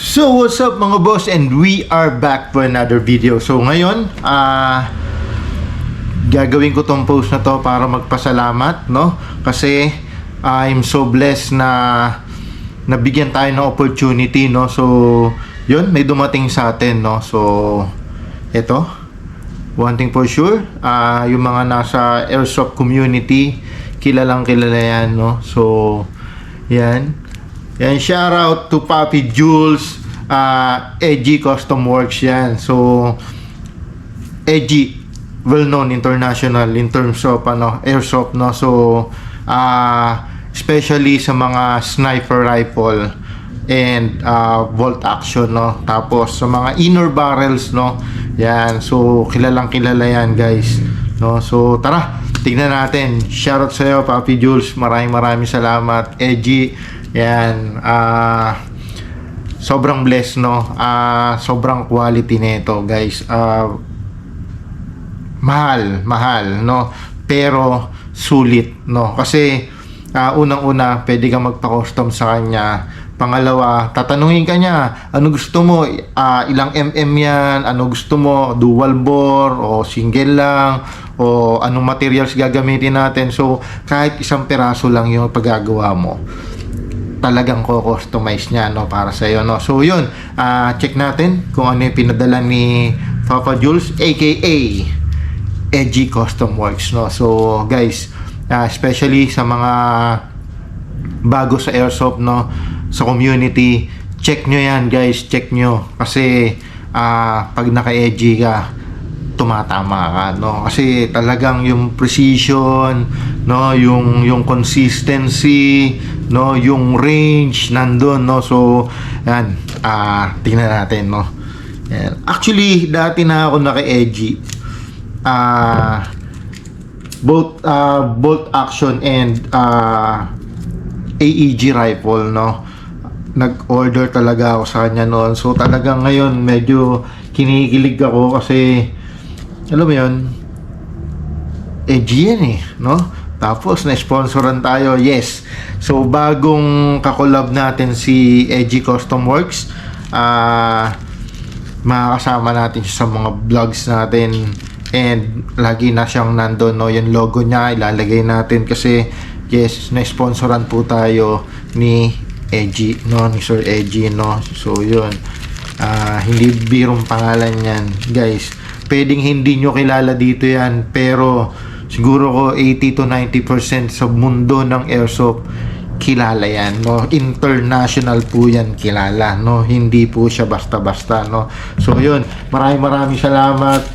So what's up mga boss, and we are back for another video. So ngayon, gagawin ko tong post na to para magpasalamat, no? Kasi I'm so blessed na nabigyan tayo ng opportunity, no? So yun, may dumating sa atin, no? So ito, one thing for sure, yung mga nasa airsoft community, kilalang kilala yan, no? So yan. Yan, shout out to Papi Jules, Edgy Custom Works yan. So, Edgy, well known international in terms of airsoft, no? So, especially sa mga sniper rifle and bolt action, no? Tapos sa mga inner barrels, no? Yan, so kilalang kilala yan, guys, no? So, tara, tignan natin. Shout out sa iyo, Papi Jules. Maraming salamat. Edgy, yan, sobrang blessed, no? Sobrang quality nito, guys. Mahal, no? Pero sulit, no? Kasi unang-una, pwede kang magpa-custom sa kanya. Pangalawa, tatanungin ka niya, ano gusto mo? Ilang mm yan? Ano gusto mo? Dual bore o single lang? O anong materials gagamitin natin? So, kahit isang peraso lang yung paggagawa mo, talagang ko-customize niya, no, para sa iyo, no. So yun, check natin kung ano yung pinadala ni Papa Jules aka Edgy Custom Works, no. So guys, especially sa mga bago sa airsoft, no, sa community, check nyo yan, guys, check nyo, kasi pag naka-edgy ka, tumatama ka, no, kasi talagang yung precision, no, yung consistency, no, yung range nandun, no. So yan, tingnan natin, no. Yan. Actually, dati na ako naka-edgy, both bolt action and AEG rifle, no. Nag-order talaga ako sa kanya noon. So talagang ngayon medyo kinikilig ako kasi alam mo yun, edgy yan eh, no? Tapos na-sponsoran tayo, yes. So bagong kakolab natin si Edgy Custom Works, makakasama natin siya sa mga vlogs natin, and lagi na siyang nandun, no? Yung logo niya ilalagay natin kasi yes, na-sponsoran po tayo ni Edgy, no? Ni Sir Edgy, no? So yun, hindi birong pangalan yan, guys. Pwedeng hindi nyo kilala dito yan, pero siguro ko 80 to 90% sa mundo ng airsoft kilala yan, no. International po yan kilala, no. Hindi po siya basta-basta, no. So yun, maraming salamat,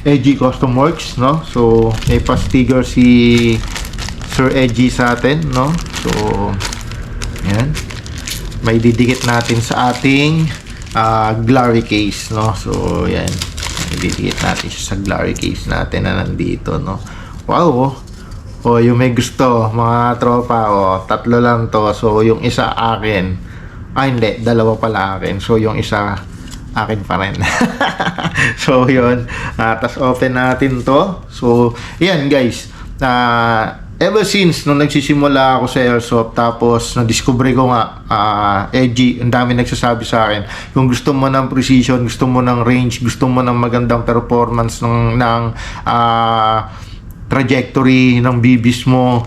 Edgy Custom Works, no. So may pa-sticker si Sir Edgy sa atin, no. So yan, may didikit natin sa ating glory case, no. So yan, ididikit natin siya sa glory case natin na nandito, no. Wow, yung may gusto, mga tropa, tatlo lang to. So yung isa akin, hindi, dalawa pala akin. So yung isa akin pa rin. So yun, tas open natin to. So yan, guys, ever since nung nagsisimula ako sa airsoft, tapos na-discover ko nga Edgy, ang dami nagsasabi sa akin, kung gusto mo ng precision, gusto mo ng range, gusto mo ng magandang performance ng trajectory ng BBs mo,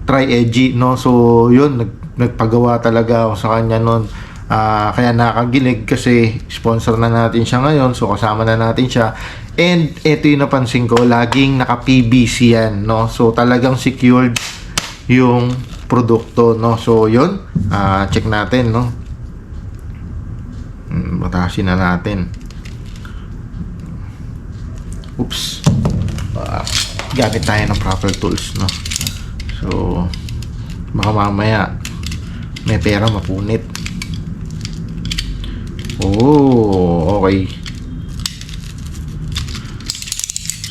try Edgy, no. So yun, nagpagawa talaga ako sa kanya nun. Kaya nakagilig kasi sponsor na natin siya ngayon, so kasama na natin siya. And ito yung napansin ko, laging naka-PVC yan, no. So talagang secured yung produkto, no. So yun, check natin, no. Batasin na natin. Oops. Gamit tayo ng proper tools, no. So baka mamaya may pera mapunit. Oh, okay.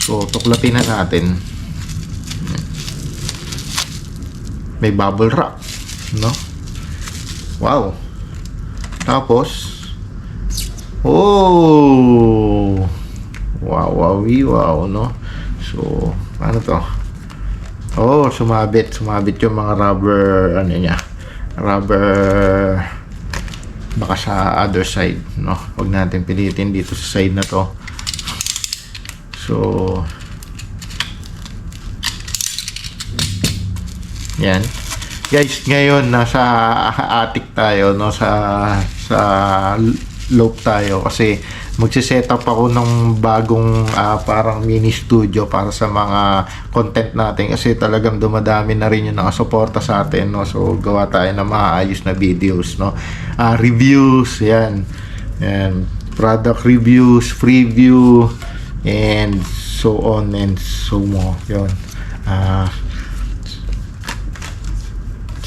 So tuklatin na natin. May bubble wrap, no. Wow. Tapos wow, no. So ano to? Sumabit yung mga rubber, rubber baka sa other side, no? Huwag natin pilitin dito sa side na to. So yan guys, ngayon nasa attic tayo, no, sa loop tayo kasi magse-set up ako ng bagong parang mini studio para sa mga content natin kasi talagang dumadami na rin yung nakasuporta sa atin, no. So gawa tayo ng maayos na videos, no, reviews, yan, product reviews, preview, and so on and so more. Yun,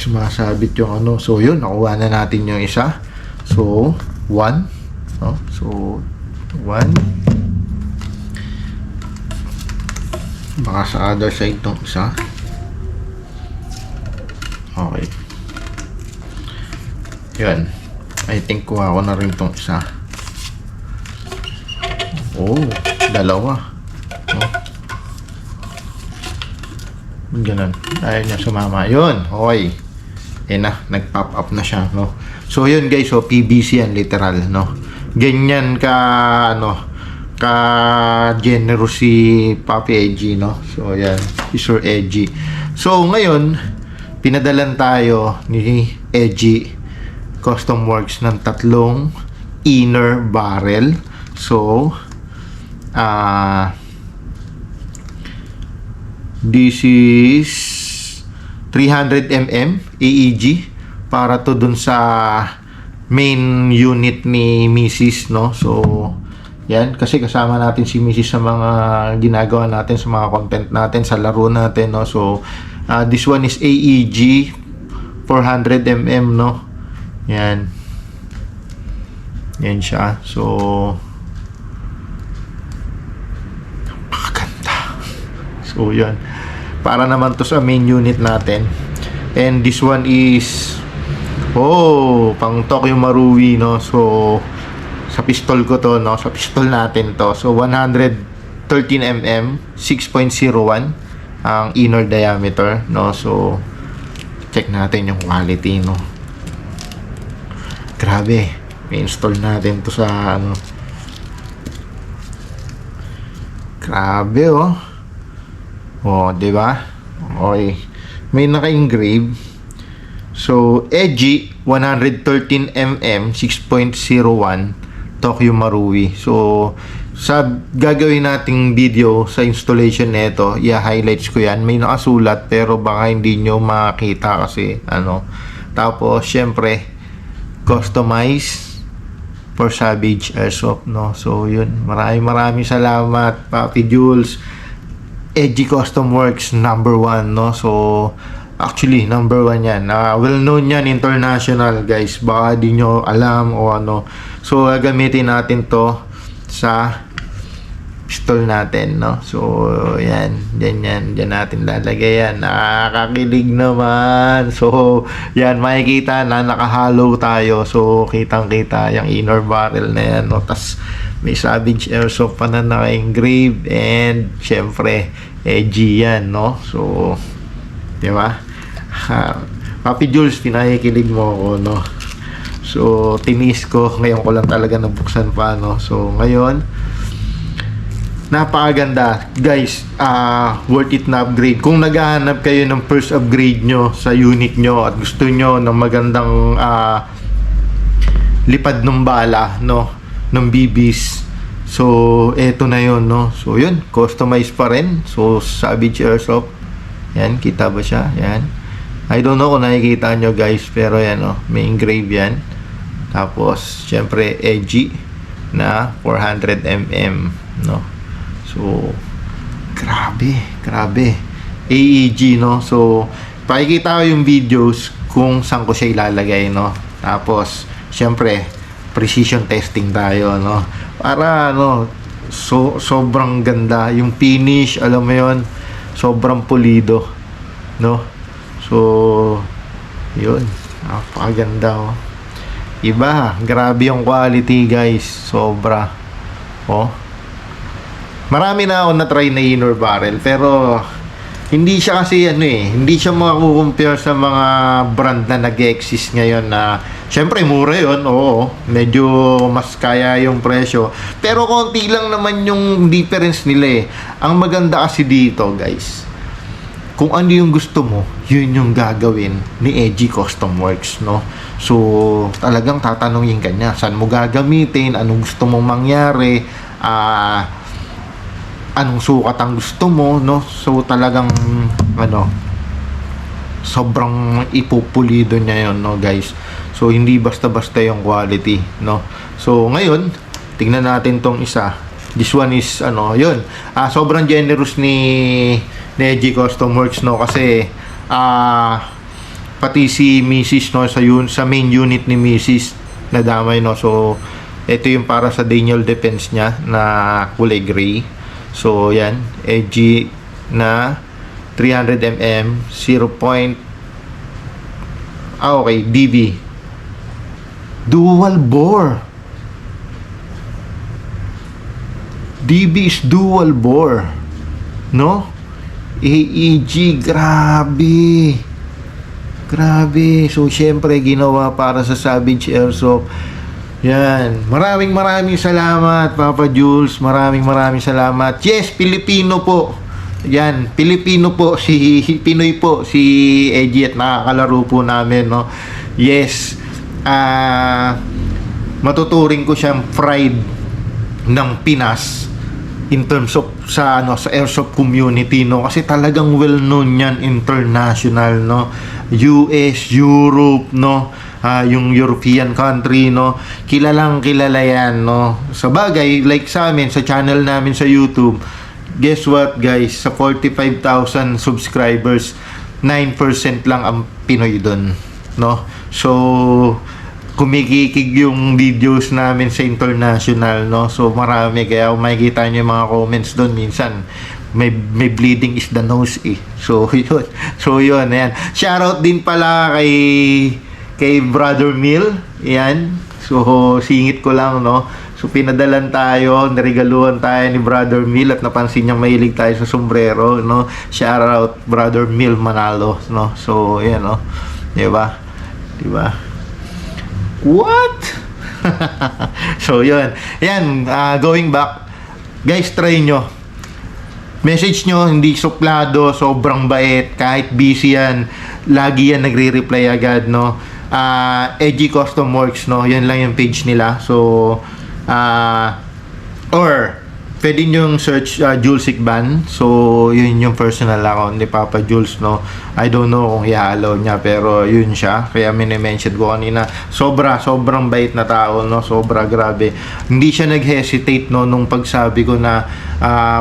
sumasabit yung ano. So yun, nakuha na natin yung isa. So 1, no? So 1, baka sa other side tong isa. Okay, yun, I think kuha ko na rin tong isa. Oh, dalawa, no? Ganun, ayaw niya sumama. Yun, okay, na, nag-pop up na siya, no? So yun guys, so PVC yan literal, no? Ganyan ka ano, ka generous si Papi Edgy, no? So yan, si Sir Edgy. So ngayon, pinadalan tayo ni Edgy Custom Works ng 3 inner barrel. So this is 300mm AEG para to dun sa main unit ni Mrs., no? So yan, kasi kasama natin si Mrs. sa mga ginagawa natin, sa mga content natin, sa laro natin, no? So this one is AEG 400mm, no? Yan, yan siya. So napakaganda. So yan, para naman to sa main unit natin. And this one is pang Tokyo Marui, no? So sa pistol ko to, no? Sa pistol natin to. So 113mm 6.01 ang inner diameter, no? So check natin yung quality, no? Grabe, i-install natin to sa ano. Grabe, di ba? Okay, may naka-engrave. So Edgy 113mm 6.01 Tokyo Marui. So sa gagawin nating video sa installation nito, i-highlights ko yan. May nakasulat pero baka hindi nyo makita kasi ano. Tapos syempre customize for Savage Airsoft, no? So yun, maraming salamat Papi Jules. Edgy Custom Works #1, no? So actually number 1 yan, well known yan international, guys, baka di nyo alam o ano. So gagamitin natin to sa pistol natin, no? So yan, dyan natin lalagay yan. Nakakakilig naman. So yan, makikita na naka-hollow tayo. So kitang kita yung inner barrel na yan, no? Tas may Savage Airsoft pa na naka-engrave, and syempre edgy yan, no? So di ba? Papi Jules, pinakikilig mo ako, no? So tinis ko, ngayon ko lang talaga nabuksan pa, no? So ngayon, napakaganda, guys. Worth it na upgrade. Kung naghahanap kayo ng first upgrade nyo sa unit nyo at gusto nyo ng magandang lipad ng bala, no, ng BBs, so eto na yun, no? So yun, customized pa rin. So Savage Airsoft, yan, kita ba siya? Yan, I don't know kung nakikita nyo, guys, pero yan, no, may engrave yan. Tapos syempre Edgy na 400mm, no? So grabe AEG, no? So pakikita ko yung videos kung saan ko siya ilalagay, no? Tapos syempre precision testing tayo, no? Para ano, sobrang ganda yung finish, alam mo yon, sobrang pulido, no? So yun, napakaganda, iba, grabe yung quality, guys, sobra. Marami na ako na try na inner barrel, pero hindi siya kasi hindi siya makakumpare sa mga brand na nag-exist ngayon na syempre mura yun, oo, medyo mas kaya yung presyo, pero konti lang naman yung difference nila eh. Ang maganda kasi dito guys, kung ano yung gusto mo, yun yung gagawin ni Edgy Custom Works, no? So, talagang tatanungin ka niya, saan mo gagamitin, anong gusto mong mangyari, anong sukat ang gusto mo, no? So, talagang, sobrang ipupulido niya yun, no, guys? So, hindi basta-basta yung quality, no? So, ngayon, tingnan natin tong isa. This one is, yun. Sobrang generous ni Edgy Custom Works, no? Kasi, pati si Mrs., no, sa main unit ni Mrs. nadamay, no? So, ito yung para sa Daniel Defense niya na kulay gray. So, yan. Edgy na 300mm 0. Okay, DB. Dual bore. DB is dual bore. No? AEG, grabe. Grabe. So, syempre, ginawa para sa Savage Airsoft. Yan. Maraming salamat, Papa Jules. Maraming salamat. Yes, Pilipino po. Yan, Pilipino po. Pinoy po. Si Edgy at nakakalaro po namin, no? Yes. Matuturing ko siyang pride ng Pinas in terms of sa airsoft community, no? Kasi talagang well known yan international, no? US, Europe, no? Yung European country, no? Kilalang kilala yan, no? Sa bagay, like sa amin, sa channel namin sa YouTube, guess what guys, sa 45,000 subscribers, 9% lang ang Pinoy dun, no? So, kumikikig yung videos namin sa international, no? So, marami, kaya makikita nyo yung mga comments dun, minsan, may bleeding is the nose, eh. So, yun. So, yun, ayan. Shoutout din pala kay Brother Mill, yan. So, singit ko lang, no? So, pinadalan tayo, naregaluhan tayo ni Brother Mill at napansin niyang mahilig tayo sa sombrero, no? Shout out Brother Mill Manalo, no? So, yan, no? Diba? Diba? What? So, yun. Yan, going back. Guys, try nyo. Message nyo, hindi suplado, sobrang bait, kahit busy yan, lagi yan nagre-reply agad, no? Edgy Custom Works, no? Yan lang yung page nila. So, or pwede nyo search Jules Ikban. So, yun yung personal account ni Papa Jules, no? I don't know kung i-follow niya, pero yun siya. Kaya mini-mention ko kanina. Sobrang bait na tao, no? Sobra, grabe. Hindi siya nag-hesitate, no? Nung pagsabi ko na,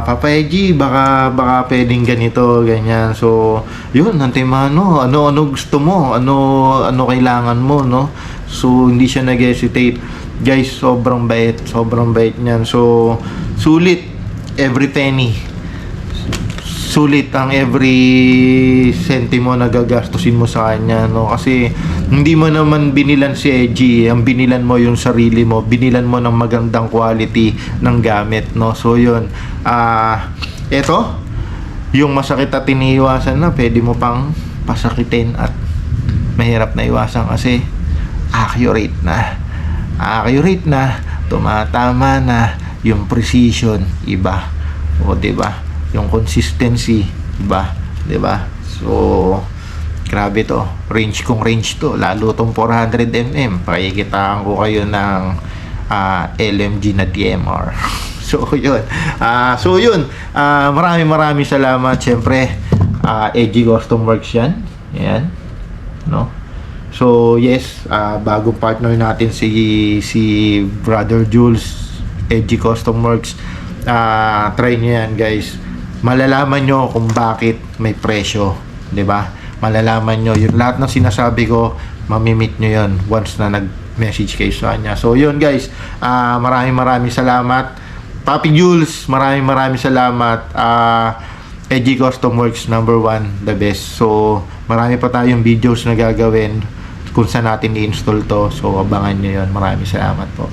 Papa Edgy, baka pwedeng ganito, ganyan. So, yun, antimano. Ano gusto mo? Ano kailangan mo, no? So, hindi siya nag-hesitate. Guys, sobrang bait niyan. So, sulit every penny. Sulit ang every sentimo na gagastusin mo sa kanya, no? Kasi hindi mo naman binilan si Edgy, ang binilan mo yung sarili mo, binilan mo ng magandang quality ng gamit, no? So, yun. Eto, yung masakit at iniiwasan na, pwede mo pang pasakitin at mahirap na iwasan kasi accurate na, tumatama na, yung precision iba, o diba, yung consistency iba, diba? So, grabe to, range to, lalo tong 400mm, pakikitaan ko kayo ng LMG na DMR. So, yun. Maraming salamat. Siyempre, Edgy Custom Works yan. Ayan, no? So, yes, bagong partner natin si Brother Jules, Edgy Custom Works. Try nyo yan, guys. Malalaman nyo kung bakit may presyo, 'di ba? Malalaman nyo yung lahat ng sinasabi ko, mamimit nyo yon once na nag-message kayo sa kanya. So, yun, guys. Maraming salamat. Papi Jules, maraming salamat. Edgy Custom Works, number 1, the best. So, marami pa tayong videos na gagawin kung saan natin i-install to. So, abangan nyo yun. Maraming salamat po.